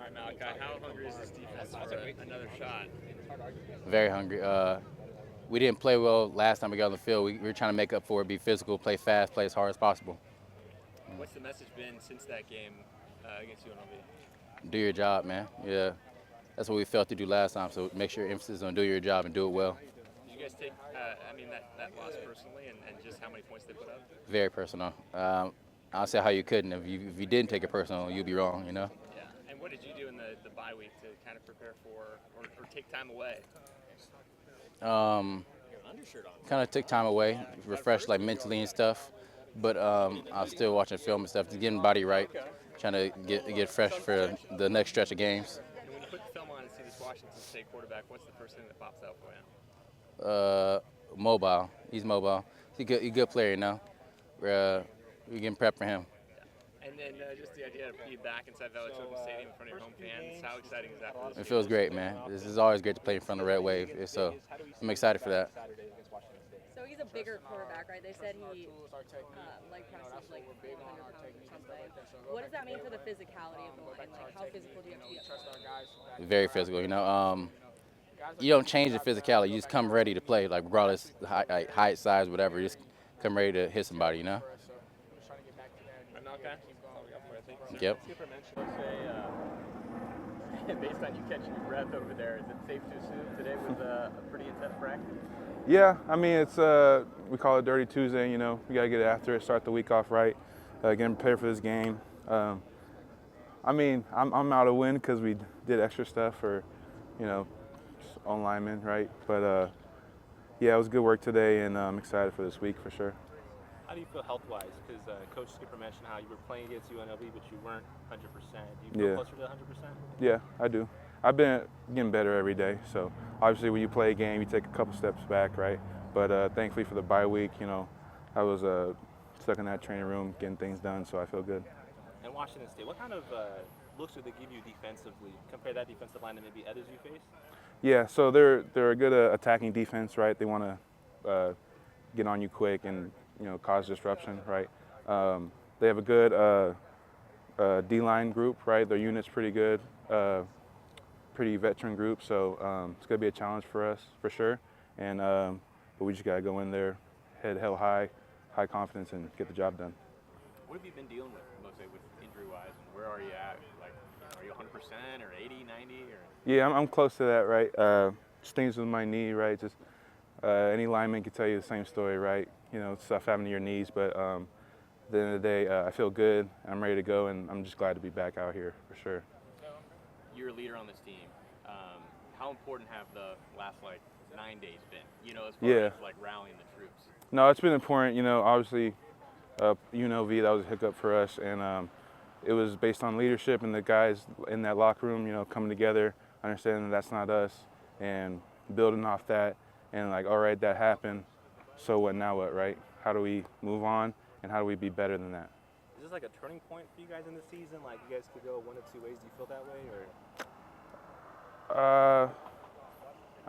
right, Malachi, how hungry is this defense for another shot? Very hungry. We didn't play well last time we got on the field. We were trying to make up for it, be physical, play fast, play as hard as possible. What's the message been since that game against UNLV? Do your job, man. Yeah, that's what we failed to do last time. So make sure your emphasis on do your job and do it well. Did you guys take, that loss personally and just how many points they put up? Very personal. I'll say how you couldn't. If you didn't take it personal, you'd be wrong. Yeah. And what did you do in the bye week to kind of prepare for or take time away? Um, Kind of took time away, refreshed like mentally and stuff. But I was still watching film and stuff, just getting body right, trying to get fresh for the next stretch of games. And when you put the film on and see this Washington State quarterback, what's the first thing that pops out for you? Mobile. He's mobile. He's a good player, we're getting prep for him. And then just the idea of being back inside Valley Children's Stadium in front of your home fans, how exciting is that for this It game? feels great, man. This is always great to play in front of the Red Wave. So I'm excited for that. So he's a bigger quarterback, right? They said he leg presses like 400 pounds or something. What does that mean for the physicality of the line? Like how physical do you have to be up front? Very physical, you don't change the physicality. You just come ready to play, like regardless height, size, whatever. You just come ready to hit somebody. I'm not okay. That's all we got for you. Thank you, sir. Yep. Skipper mentioned, based on you catching your breath over there, is it safe to assume today was a pretty intense practice? Yeah, I mean it's we call it Dirty Tuesday. We gotta get after it, start the week off right, getting prepared for this game. I'm out of win because we did extra stuff for, on linemen, right? But yeah, it was good work today, and I'm excited for this week for sure. How do you feel health-wise? Because Coach Skipper mentioned how you were playing against UNLV, but you weren't 100%. Do you feel closer to 100%? Yeah, I do. I've been getting better every day. So obviously, when you play a game, you take a couple steps back, right? But thankfully for the bye week, I was stuck in that training room getting things done, so I feel good. And Washington State, what kind of looks do they give you defensively? Compare that defensive line to maybe others you face? Yeah, so they're a good attacking defense, right? They want to get on you quick and cause disruption, right? They have a good D-line group, right? Their unit's pretty good, pretty veteran group, so it's gonna be a challenge for us for sure. And but we just gotta go in there, head held high, high confidence, and get the job done. What have you been dealing with, mostly with injury-wise, and where are you at? Like, are you 100% or 80, 90, or? Yeah, I'm close to that, right? Stings with my knee, right? Just any lineman can tell you the same story, right? Stuff happening to your knees, but at the end of the day, I feel good. I'm ready to go, and I'm just glad to be back out here for sure. You're a leader on this team. How important have the last 9 days been? As far as rallying the troops. No, it's been important. Obviously, UNLV, that was a hiccup for us, and it was based on leadership and the guys in that locker room, coming together, understanding that's not us, and building off that, and all right, that happened. So what now? What, right? How do we move on, and how do we be better than that? Is this like a turning point for you guys in the season? Like you guys could go one of two ways. Do you feel that way, or?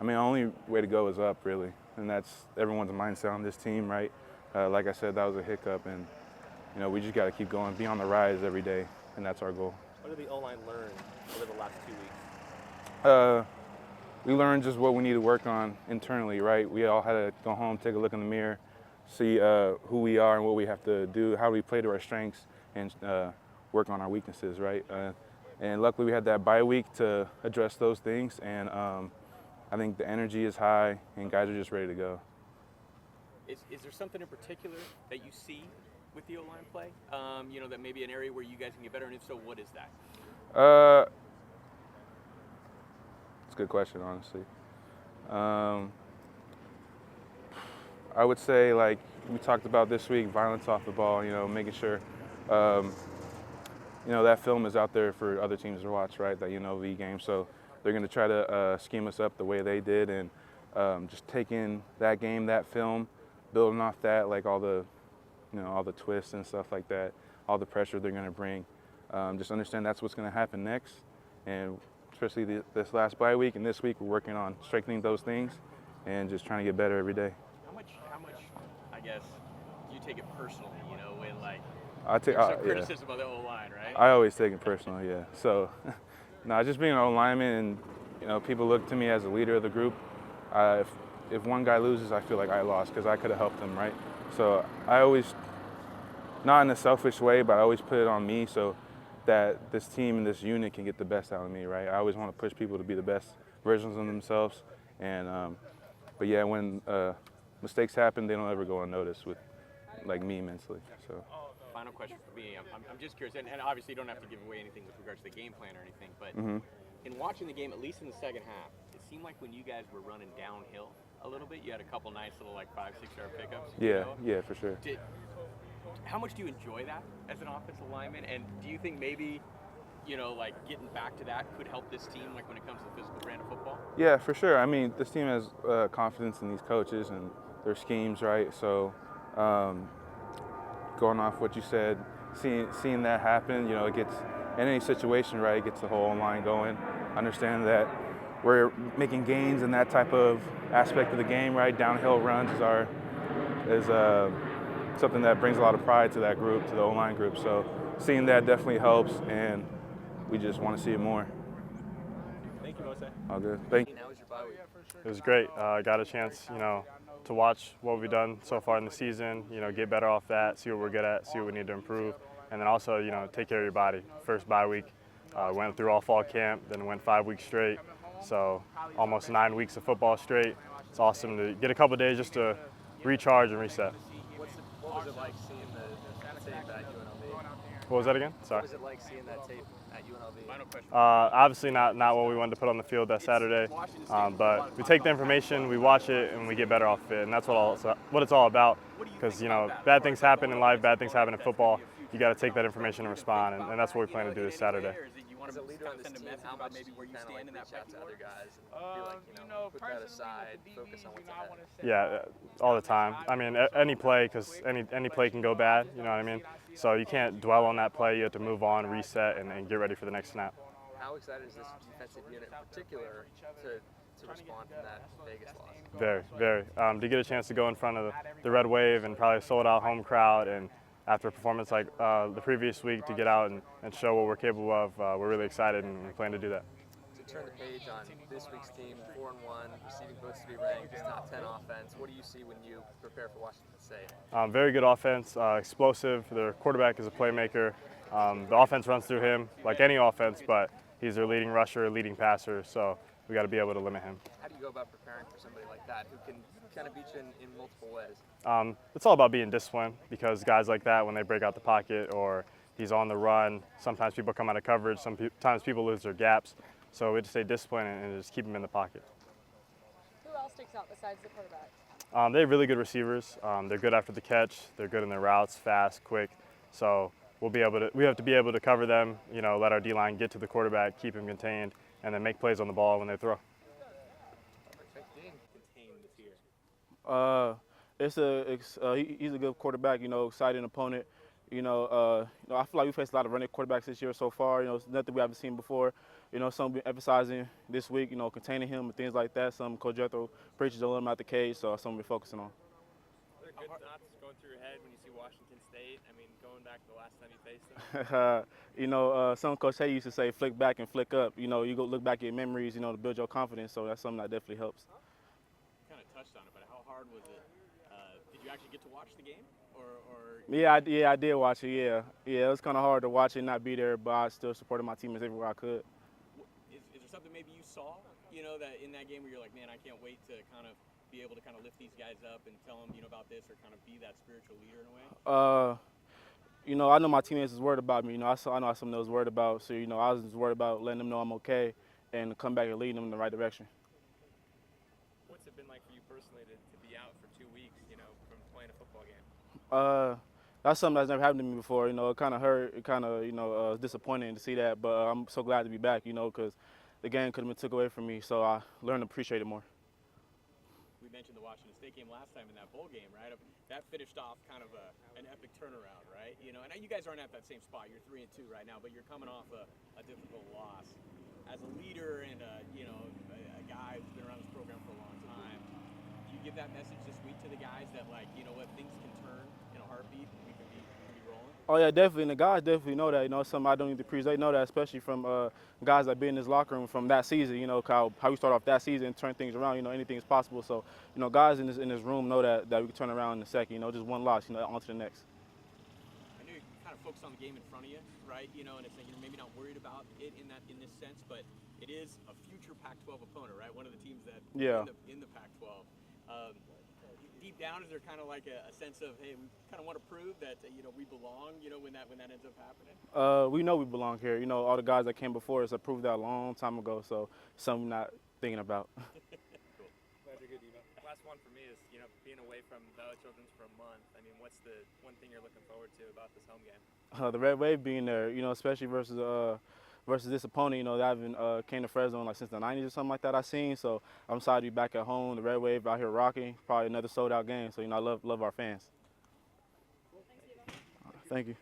Only way to go is up, really, and that's everyone's mindset on this team, right? Like I said, that was a hiccup, and we just got to keep going, be on the rise every day, and that's our goal. What did the O-line learn over the last 2 weeks? We learned just what we need to work on internally, right? We all had to go home, take a look in the mirror, see who we are and what we have to do, how we play to our strengths, and work on our weaknesses, right? And luckily we had that bye week to address those things, and I think the energy is high, and guys are just ready to go. Is there something in particular that you see with the O-line play? That maybe an area where you guys can get better, and if so, what is that? It's a good question, honestly. I would say, we talked about this week, violence off the ball, making sure, that film is out there for other teams to watch, right, that UNLV game. So they're going to try to scheme us up the way they did, and just taking that game, that film, building off that, all the twists and stuff like that, all the pressure they're going to bring. Just understand that's what's going to happen next, and especially this last bye week and this week, we're working on strengthening those things and just trying to get better every day. How much, I guess, do you take it personally, when I take some criticism of the O-line, right? I always take it personal, yeah. So, No, just being an O lineman, and people look to me as a leader of the group. If one guy loses, I feel like I lost because I could have helped him, right? So I always, not in a selfish way, but I always put it on me so that this team and this unit can get the best out of me, right? I always want to push people to be the best versions of themselves, and but yeah, when mistakes happen, they don't ever go unnoticed with like me mentally. So. Final question for me. I'm just curious, and obviously you don't have to give away anything with regards to the game plan or anything, but in watching the game, at least in the second half, it seemed like when you guys were running downhill a little bit, you had a couple nice little like 5-6 yard pickups. Yeah, for sure. How much do you enjoy that as an offensive lineman, and do you think maybe, like getting back to that could help this team, like when it comes to the physical brand of football? Yeah, for sure. I mean, this team has confidence in these coaches and their schemes, right? So, going off what you said, seeing that happen, it gets, in any situation, right, it gets the whole line going. Understand that we're making gains in that type of aspect of the game, right? Downhill runs is something that brings a lot of pride to that group, to the O-line group. So seeing that definitely helps, and we just want to see it more. Thank you, Jose. All good. Thank you. How was your bye week? It was great. I got a chance, to watch what we've done so far in the season, get better off that, see what we're good at, see what we need to improve, and then also, take care of your body. First bye week, went through all fall camp, then went 5 weeks straight, so almost 9 weeks of football straight. It's awesome to get a couple days just to recharge and reset. What was it like seeing the tape at UNLV? What was that again? Sorry. What was it like seeing that tape at UNLV? Final question. Obviously not what we wanted to put on the field that Saturday, but we take the information, we watch it, and we get better off it, and that's what it's all about. Because bad things happen in life, bad things happen in football. You got to take that information and respond, and that's what we plan to do this Saturday. As a leader on this team, how much maybe where you stand in that reach out to other guys and be like, put that aside, focus on what's ahead? Yeah, all the time. I mean, any play, because any play can go bad, you know what I mean? So you can't dwell on that play. You have to move on, reset, and get ready for the next snap. How excited is this defensive unit in particular to respond to that Vegas loss? Very, very. To get a chance to go in front of the Red Wave and probably sold-out home crowd, and after a performance like the previous week, to get out and show what we're capable of, we're really excited, and we plan to do that. To turn the page on this week's team, 4-1, receiving votes to be ranked, top 10 offense. What do you see when you prepare for Washington State? Very good offense, explosive. Their quarterback is a playmaker. The offense runs through him like any offense, but he's their leading rusher, leading passer, so we got to be able to limit him. How do you go about preparing for somebody like that who can kind of beat you in multiple ways? It's all about being disciplined, because guys like that, when they break out the pocket or he's on the run, sometimes people come out of coverage, sometimes people lose their gaps. So we just stay disciplined and just keep them in the pocket. Who else sticks out besides the quarterback? They have really good receivers. They're good after the catch. They're good in their routes, fast, quick. So we have to be able to cover them, let our D-line get to the quarterback, keep him contained, and then make plays on the ball when they throw. He's a good quarterback, exciting opponent. I feel like we faced a lot of running quarterbacks this year so far. It's nothing we haven't seen before. Some been emphasizing this week, containing him and things like that. Some Coach Jethro preaches a little out the cage, so that's something we're focusing on. Are there good thoughts going through your head when you see Washington State? I mean, going back to the last time you faced them? Some Coach Hay used to say, flick back and flick up. You go look back at memories, to build your confidence. So that's something that definitely helps. Kind of touched on it, but how hard was it? Did you actually get to watch the game? Yeah, I did watch it. Yeah, it was kind of hard to watch it and not be there, but I still supported my teammates everywhere I could. Is there something maybe you saw, that in that game where you're like, man, I can't wait to kind of be able to kind of lift these guys up and tell them, about this, or kind of be that spiritual leader in a way? I know my teammates was worried about me. I know something they was worried about. So, I was just worried about letting them know I'm okay and come back and leading them in the right direction. What's it been like for you personally to be out for 2 weeks, from playing a football game? That's something that's never happened to me before. It kind of hurt. It kind of, disappointing to see that. But I'm so glad to be back, because the game could have been took away from me. So I learned to appreciate it more. We mentioned the Washington State game last time in that bowl game, right? That finished off kind of an epic turnaround, right? And you guys aren't at that same spot. You're 3-2 right now, but you're coming off a difficult loss. As a leader and a guy who's been around this program for a long time, do you give that message this week to the guys that, like, things can turn in a heartbeat and we can be rolling? Oh yeah, definitely. And the guys definitely know that. You know, something I don't need to preach. They know that, especially from guys that been in this locker room from that season. You know, how we start off that season and turn things around. You know, anything is possible. So, you know, guys in this room know that we can turn around in a second. You know, just one loss. You know, on to the next. I know you kind of focus on the game in front of you, right? You know, and it's like you're maybe not worried about it in this sense, but it is a future Pac-12 opponent, right? One of the teams that in the Pac-12. Deep down, is there kind of like a sense of, hey, we kind of want to prove that you know we belong, you know, when that ends up happening? We know we belong here. You know, all the guys that came before us have proved that a long time ago. So, something we're not thinking about. Cool. Glad you're good, Eva. Last one for me is, you know, being away from Valley Children's for a month. I mean, what's the one thing you're looking forward to about this home game? The Red Wave being there, you know, especially versus this opponent, you know, that I haven't came to Fresno like since the 90s or something like that I've seen. So I'm excited to be back at home. The Red Wave out here rocking, probably another sold out game. So, you know, I love our fans. Thanks, Eva. Thank you.